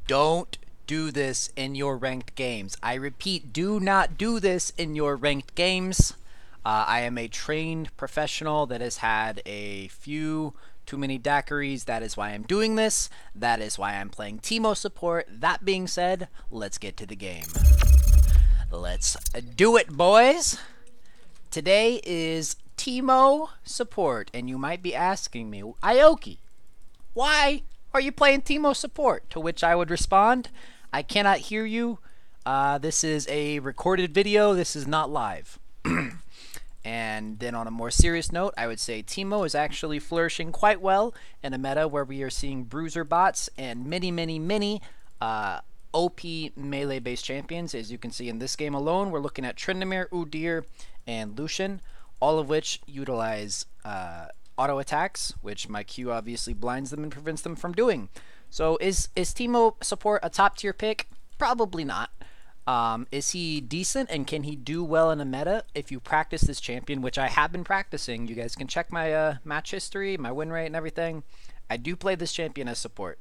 Don't do this in your ranked games. I repeat, do not do this in your ranked games. I am a trained professional that has had a few too many daiquiris. That is why I'm doing this. That is why I'm playing Teemo support. That being said, let's get to the game. Let's do it, boys. Today is Teemo support, and you might be asking me, Aoki, why are you playing Teemo support? To which I would respond, I cannot hear you. This is a recorded video. This is not live. And then on a more serious note, I would say Teemo is actually flourishing quite well in a meta where we are seeing bruiser bots and many OP melee-based champions. As you can see in this game alone, we're looking at Tryndamere, Udyr, and Lucian, all of which utilize auto attacks, which my Q obviously blinds them and prevents them from doing. So is Teemo support a top tier pick? Probably not. Is he decent and can he do well in a meta if you practice this champion, which I have been practicing? You guys can check my match history, my win rate, and everything. I do play this champion as support.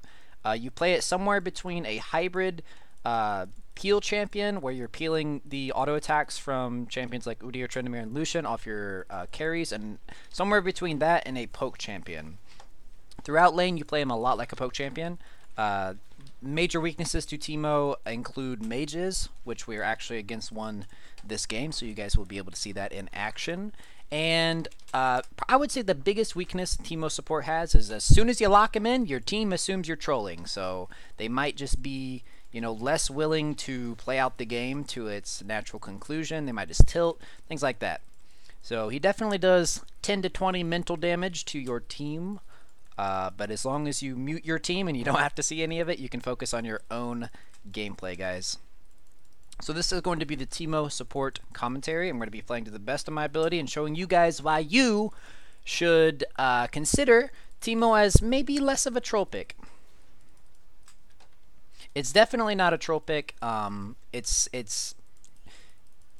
You play it somewhere between a hybrid peel champion, where you're peeling the auto attacks from champions like Udyr, Tryndamere, and Lucian off your carries, and somewhere between that and a poke champion. Throughout lane, you play him a lot like a poke champion. Major weaknesses to Teemo include mages, which we are actually against one this game, so you guys will be able to see that in action. And I would say the biggest weakness Teemo support has is as soon as you lock him in, your team assumes you're trolling. So they might just be, less willing to play out the game to its natural conclusion. They might just tilt, things like that. So he definitely does 10 to 20 mental damage to your team. But as long as you mute your team and you don't have to see any of it, you can focus on your own gameplay, guys. So this is going to be the Teemo support commentary. I'm going to be playing to the best of my ability and showing you guys why you should consider Teemo as maybe less of a troll pick. It's definitely not a troll pick. It's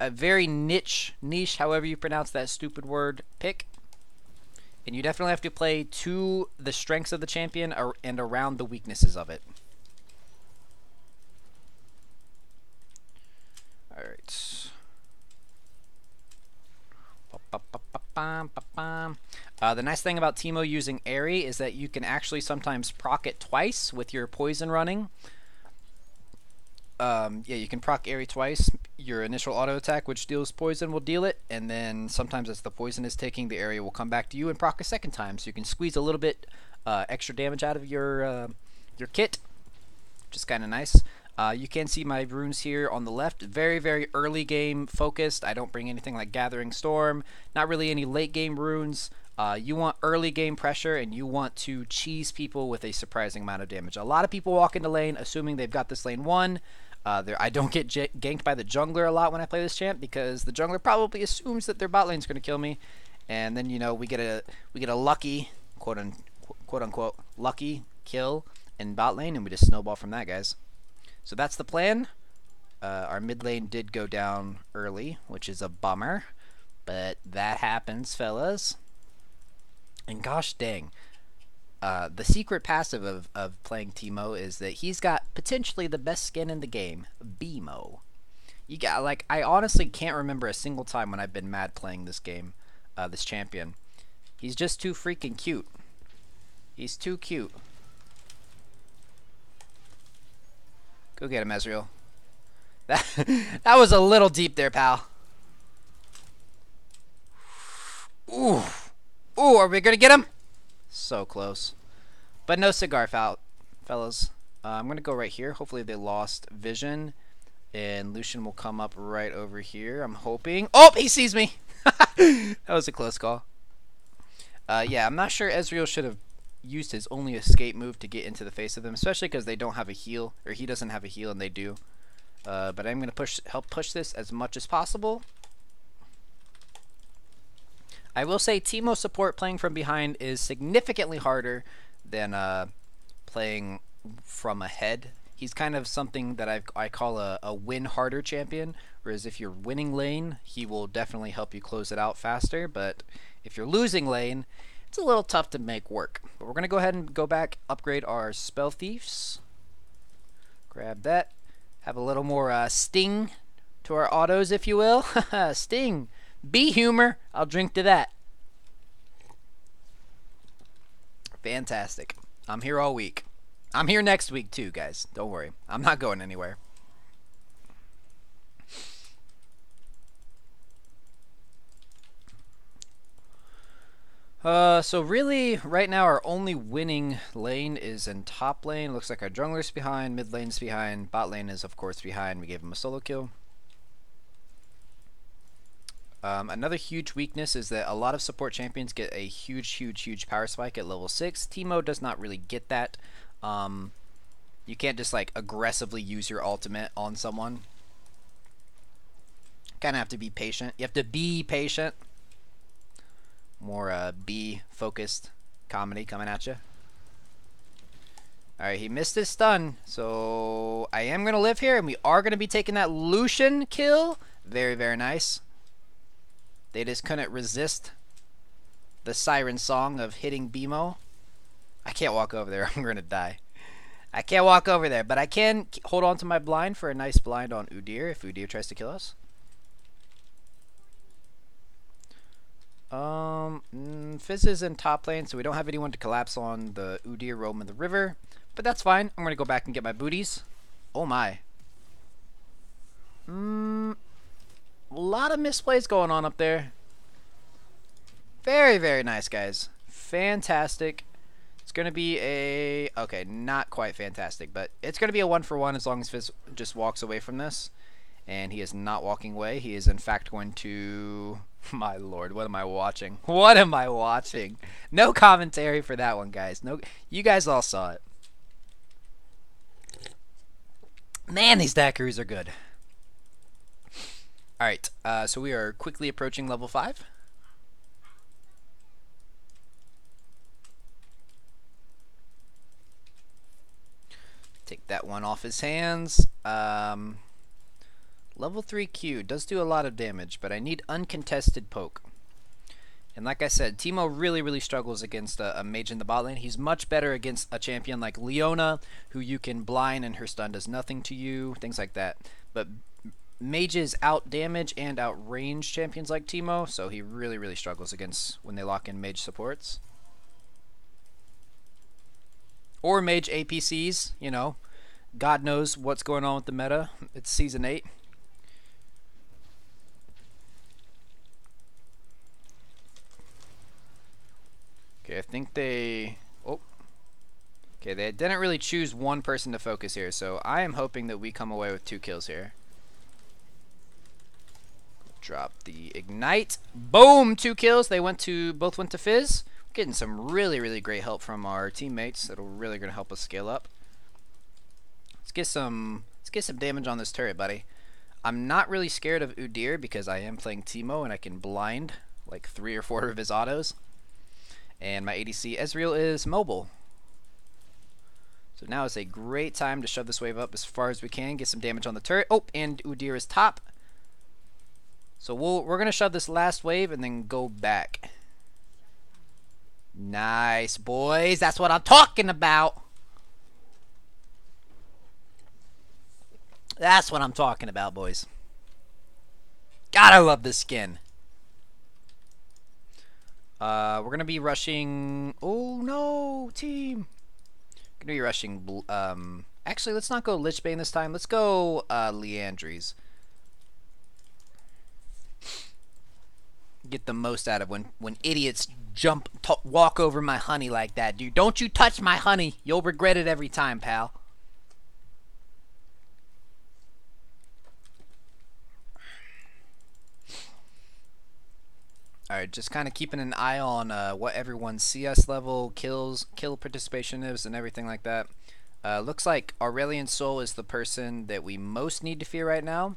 a very niche, however you pronounce that stupid word, pick. And you definitely have to play to the strengths of the champion and around the weaknesses of it. Alright. The nice thing about Teemo using Airy is that you can actually sometimes proc it twice with your poison running. Yeah, you can proc Airy twice. Your initial auto attack, which deals poison, will deal it, and then sometimes as the poison is taking, the area will come back to you and proc a second time. So you can squeeze a little bit extra damage out of your kit, which is kind of nice. You can see my runes here on the left. Very early game focused. I don't bring anything like Gathering Storm. Not really any late game runes. You want early game pressure, and you want to cheese people with a surprising amount of damage. A lot of people walk into lane assuming they've got this lane won. I don't get ganked by the jungler a lot when I play this champ, because the jungler probably assumes that their bot lane's going to kill me, and then we get a lucky quote unquote lucky kill in bot lane, and we just snowball from that, guys. So that's the plan. Our mid lane did go down early, which is a bummer, but that happens, fellas. And gosh dang. The secret passive of playing Teemo is that he's got potentially the best skin in the game, BMO. You got, I honestly can't remember a single time when I've been mad playing this game, this champion. He's just too freaking cute. He's too cute. Go get him, Ezreal. That was a little deep there, pal. Ooh. Ooh, are we gonna get him? So close. But no cigar, fellas. I'm going to go right here. Hopefully they lost vision. And Lucian will come up right over here. I'm hoping. Oh, he sees me. That was a close call. Yeah, I'm not sure Ezreal should have used his only escape move to get into the face of them, especially because they don't have a heal. Or he doesn't have a heal and they do. But I'm going to help push this as much as possible. I will say Teemo support playing from behind is significantly harder than playing from ahead. He's kind of something that I call a win harder champion, whereas if you're winning lane, he will definitely help you close it out faster, but if you're losing lane, it's a little tough to make work. But we're going to go ahead and go back, upgrade our Spell Thieves. Grab that. Have a little more sting to our autos, if you will. Sting. Bee humor. I'll drink to that. Fantastic. I'm here all week. I'm here next week too, guys. Don't worry. I'm not going anywhere. So really, right now our only winning lane is in top lane. Looks like our jungler's behind, mid lane's behind, bot lane is of course behind. We gave him a solo kill. Another huge weakness is that a lot of support champions get a huge power spike at level 6. Teemo does not really get that. You can't just like aggressively use your ultimate on someone. Kind of have to be patient. You have to be patient. More B focused comedy coming at you. Alright, he missed his stun, so I am going to live here, and we are going to be taking that Lucian kill. Very nice. They just couldn't resist the siren song of hitting BMO. I can't walk over there. I'm going to die. I can't walk over there, but I can hold on to my blind for a nice blind on Udyr if Udyr tries to kill us. Fizz is in top lane, so we don't have anyone to collapse on the Udyr roam in the river. But that's fine. I'm going to go back and get my booties. Oh my. A lot of misplays going on up there. Very nice, guys. Fantastic. It's going to be a... Okay, not quite fantastic, but it's going to be a 1-for-1 as long as Fizz just walks away from this. And he is not walking away. He is, in fact, going to... My lord, what am I watching? What am I watching? No commentary for that one, guys. No, you guys all saw it. Man, these daiquiris are good. Alright, so we are quickly approaching level 5. Take that one off his hands. Level 3 Q does do a lot of damage, but I need uncontested poke. And like I said, Teemo really struggles against a mage in the bot lane. He's much better against a champion like Leona, who you can blind and her stun does nothing to you, things like that. But mages out damage and out range champions like Teemo, so he really struggles against when they lock in mage supports. Or mage APCs, you know. God knows what's going on with the meta. It's Season 8. Okay, I think they... Oh. Okay, they didn't really choose one person to focus here, so I am hoping that we come away with 2 kills here. Drop the ignite. Boom! 2 kills. They both went to Fizz. Getting some really great help from our teammates that'll really gonna help us scale up. Let's get some damage on this turret, buddy. I'm not really scared of Udyr because I am playing Teemo and I can blind like 3 or 4 of his autos. And my ADC Ezreal is mobile. So now is a great time to shove this wave up as far as we can, get some damage on the turret. Oh, and Udyr is top. So we're going to shove this last wave and then go back. Nice, boys. That's what I'm talking about. That's what I'm talking about, boys. God, I love this skin. We're going to be rushing... Oh, no, team. Going to be rushing... Actually, let's not go Lichbane this time. Let's go Liandry's. Get the most out of when idiots walk over my honey like that, dude. Don't you touch my honey. You'll regret it every time, pal. Alright, just kind of keeping an eye on what everyone's CS level, kill participation is, and everything like that. Looks like Aurelion Sol is the person that we most need to fear right now,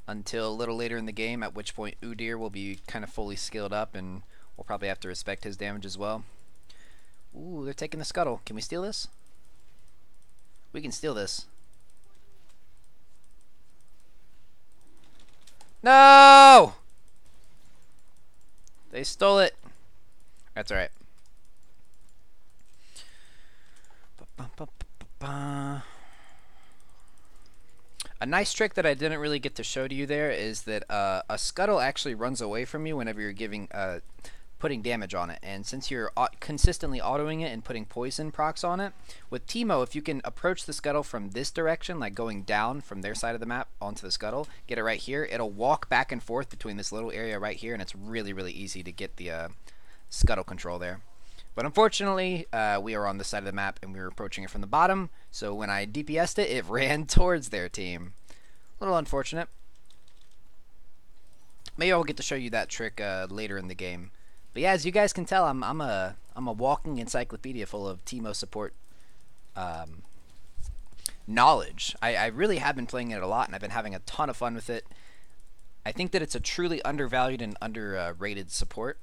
until a little later in the game, at which point Udyr will be kind of fully skilled up, and we'll probably have to respect his damage as well. Ooh, they're taking the scuttle. Can we steal this? We can steal this. No! They stole it. That's alright. A nice trick that I didn't really get to show to you there is that a scuttle actually runs away from you whenever you're putting damage on it. And since you're consistently autoing it and putting poison procs on it, with Teemo, if you can approach the scuttle from this direction, like going down from their side of the map onto the scuttle, get it right here, it'll walk back and forth between this little area right here, and it's really, really easy to get the scuttle control there. But unfortunately, we are on this side of the map and we were approaching it from the bottom, so when I DPS'd it, it ran towards their team. A little unfortunate. Maybe I'll get to show you that trick later in the game. But yeah, as you guys can tell, I'm a walking encyclopedia full of Teemo support knowledge. I really have been playing it a lot, and I've been having a ton of fun with it. I think that it's a truly undervalued and underrated support.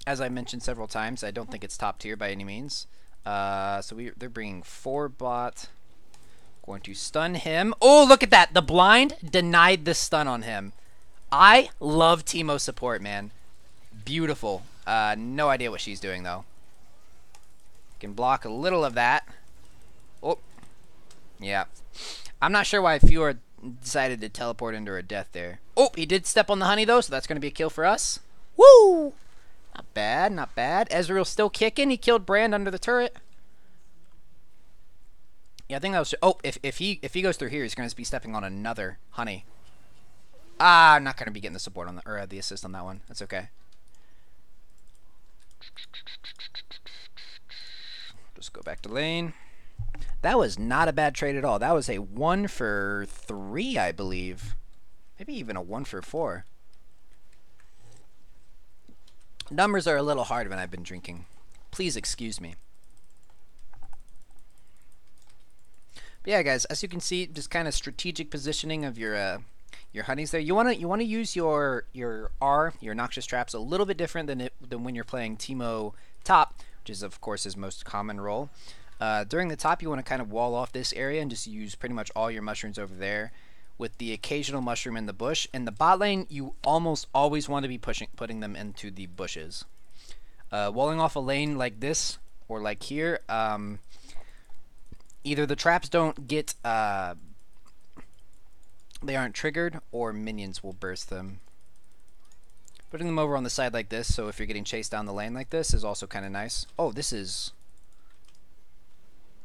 As I mentioned several times, I don't think it's top tier by any means. They're bringing 4 bot. Going to stun him. Oh, look at that! The blind denied the stun on him. I love Teemo support, man. Beautiful. No idea what she's doing, though. Can block a little of that. Oh. Yeah. I'm not sure why Fiora decided to teleport into her death there. Oh, he did step on the honey, though, so that's going to be a kill for us. Woo! Not bad, not bad. Ezreal's still kicking. He killed Brand under the turret. Yeah, I think that was... Oh, if he goes through here, he's going to be stepping on another honey. I'm not going to be getting the support on the assist on that one. That's okay. Just go back to lane. That was not a bad trade at all. That was a 1 for 3, I believe. Maybe even a 1 for 4. Numbers are a little hard when I've been drinking. Please excuse me. But yeah, guys, as you can see, just kind of strategic positioning of your honeys there. You wanna use your noxious traps a little bit different than when you're playing Teemo top, which is of course his most common role. During the top, you want to kind of wall off this area and just use pretty much all your mushrooms over there, with the occasional mushroom in the bush. In the bot lane, you almost always want to be putting them into the bushes. Walling off a lane like this or like here, either the traps don't get they aren't triggered, or minions will burst them. Putting them over on the side like this, so if you're getting chased down the lane like this, is also kind of nice. Oh, this is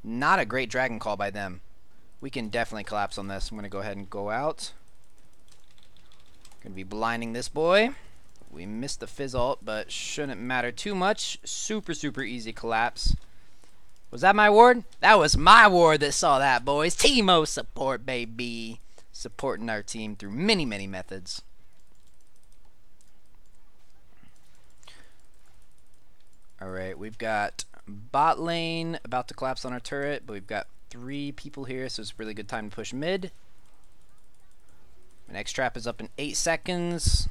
not a great dragon call by them. We can definitely collapse on this. I'm going to go ahead and go out. Going to be blinding this boy. We missed the fizz ult, but shouldn't matter too much. Super, super easy collapse. Was that my ward? That was my ward that saw that, boys. Teemo support, baby. Supporting our team through many, many methods. Alright, we've got bot lane about to collapse on our turret, but we've got 3 people here, so it's a really good time to push mid. My next trap is up in 8 seconds.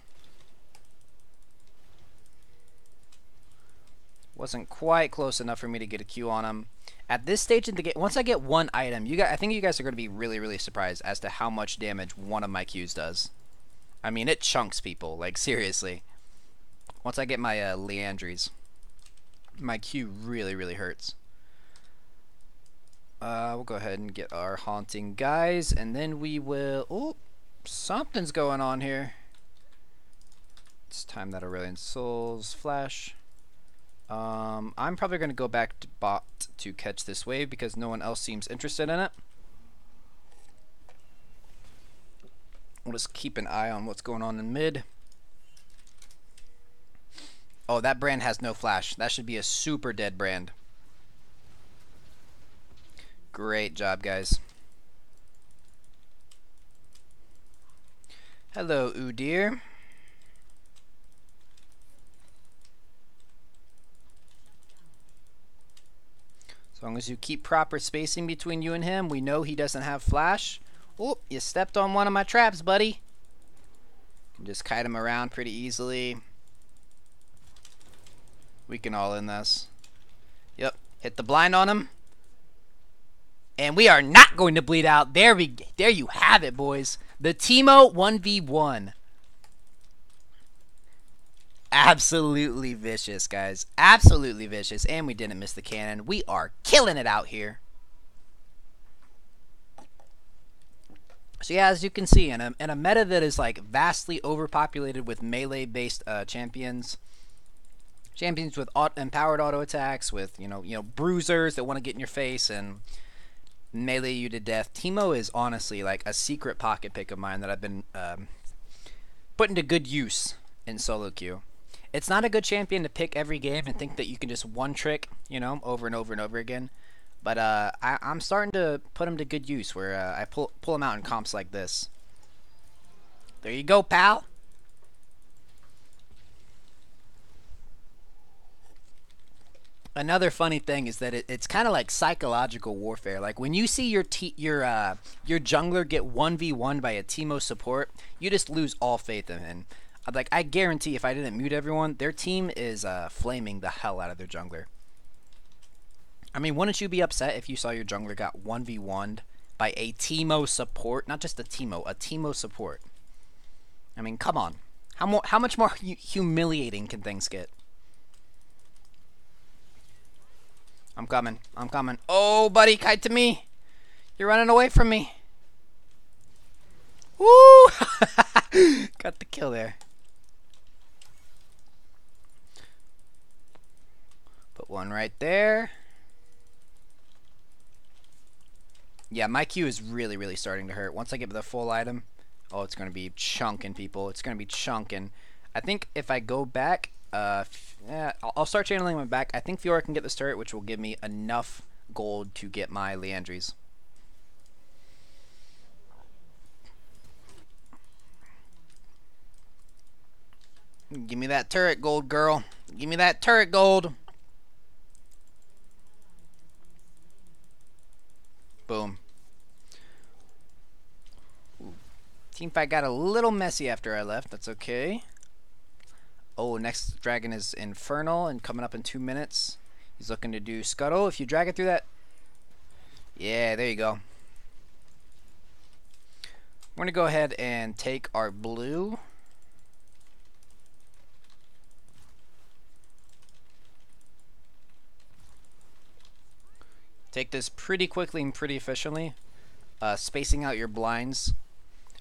Wasn't quite close enough for me to get a Q on him. At this stage in the game, once I get one item, I think you guys are going to be really, really surprised as to how much damage one of my Qs does. I mean, it chunks people, like seriously. Once I get my Leandries, my Q really, really hurts. We'll go ahead and get our haunting guys, and then we will... Oh, something's going on here. It's time that Aurelion Souls flash. I'm probably going to go back to bot to catch this wave because no one else seems interested in it. We'll just keep an eye on what's going on in mid. Oh, that brand has no flash. That should be a super dead brand. Great job, guys. Hello, Udyr. As long as you keep proper spacing between you and him, we know he doesn't have flash. Oh, you stepped on one of my traps, buddy. Can just kite him around pretty easily. We can all in this. Yep, hit the blind on him. And we are not going to bleed out. There you have it, boys. The Teemo 1v1. Absolutely vicious, guys. Absolutely vicious. And we didn't miss the cannon. We are killing it out here. So yeah, as you can see, in a meta that is like vastly overpopulated with melee-based champions with empowered auto attacks, with bruisers that want to get in your face and melee you to death. Teemo is honestly like a secret pocket pick of mine that I've been putting to good use in solo queue. It's not a good champion to pick every game and think that you can just one trick, over and over and over again. But I'm starting to put him to good use where I pull him out in comps like this. There you go, pal. Another funny thing is that it's kind of like psychological warfare. Like when you see your jungler get 1v1 by a Teemo support, you just lose all faith in him. Like I guarantee if I didn't mute everyone, their team is flaming the hell out of their jungler. I mean, wouldn't you be upset if you saw your jungler got 1v1'd by a Teemo support? Not just a Teemo support. I mean, come on. How much more humiliating can things get? I'm coming. I'm coming. Oh, buddy, kite to me. You're running away from me. Woo! Got the kill there. Put one right there. Yeah, my Q is really, really starting to hurt. Once I get the full item, oh, it's going to be chunking, people. It's going to be chunking. I think if I go back, yeah, I'll start channeling my back. I think Fiora can get this turret, which will give me enough gold to get my Leandries. Give me that turret gold, girl. Give me that turret gold. Boom. Ooh. Teamfight got a little messy after I left. That's okay. Oh, next dragon is Infernal and coming up in 2 minutes. He's looking to do Scuttle. If you drag it through that... Yeah, there you go. We're going to go ahead and take our blue. Take this pretty quickly and pretty efficiently. Spacing out your blinds.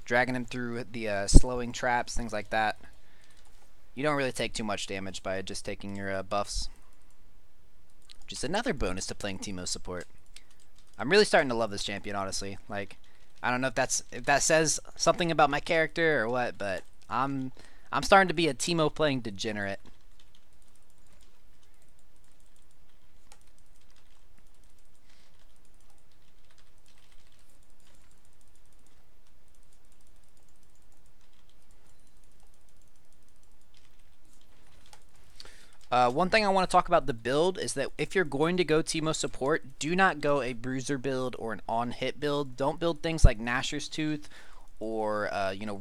Dragging him through the slowing traps, things like that. You don't really take too much damage by just taking your buffs. Just another bonus to playing Teemo support. I'm really starting to love this champion, honestly. Like, I don't know if that says something about my character or what, but I'm starting to be a Teemo playing degenerate. One thing I want to talk about the build is that if you're going to go Teemo support, do not go a bruiser build or an on-hit build. Don't build things like Gnasher's Tooth or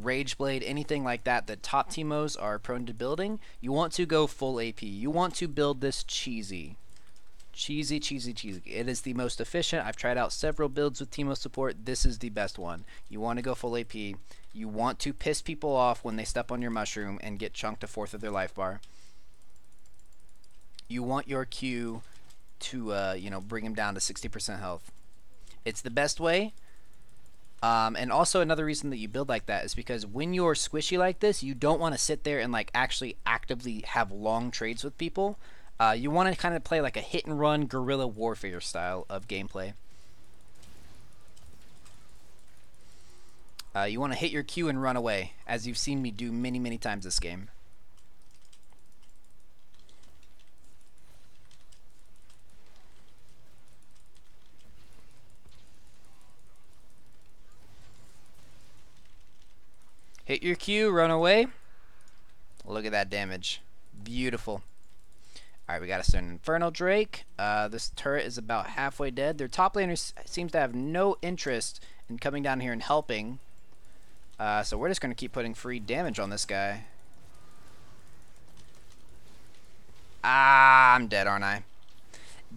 Rage Blade, anything like that that top Teemos are prone to building. You want to go full AP. You want to build this cheesy. Cheesy, cheesy, cheesy. It is the most efficient. I've tried out several builds with Teemo support. This is the best one. You want to go full AP. You want to piss people off when they step on your mushroom and get chunked a fourth of their life bar. You want your Q to bring him down to 60% health. It's the best way. And also another reason that you build like that is because when you're squishy like this, you don't want to sit there and like actually actively have long trades with people. You want to kind of play like a hit and run guerrilla warfare style of gameplay. You want to hit your Q and run away, as you've seen me do many, many times this game. Hit your Q, run away. Look at that damage. Beautiful. Alright, we got us an Infernal Drake. This turret is about halfway dead. Their top laner seems to have no interest in coming down here and helping. So we're just going to keep putting free damage on this guy. Ah, I'm dead, aren't I?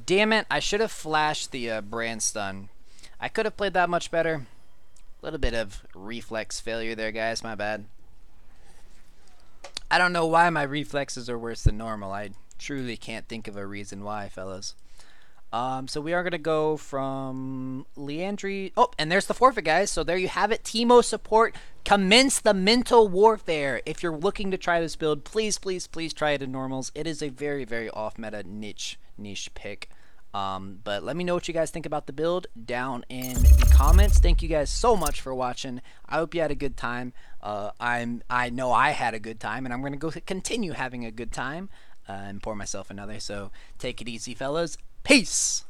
Damn it, I should have flashed the brand stun. I could have played that much better. A little bit of reflex failure there, guys. My bad. I don't know why my reflexes are worse than normal. I truly can't think of a reason why, fellas. So we are going to go from Leandri. Oh, and there's the forfeit, guys. So there you have it. Teemo support. Commence the mental warfare. If you're looking to try this build, please, please, please try it in normals. It is a very, very off-meta niche pick. But let me know what you guys think about the build down in the comments. Thank you guys so much for watching. I hope you had a good time. I know I had a good time, and I'm going to go continue having a good time and pour myself another. So take it easy, fellas. Peace!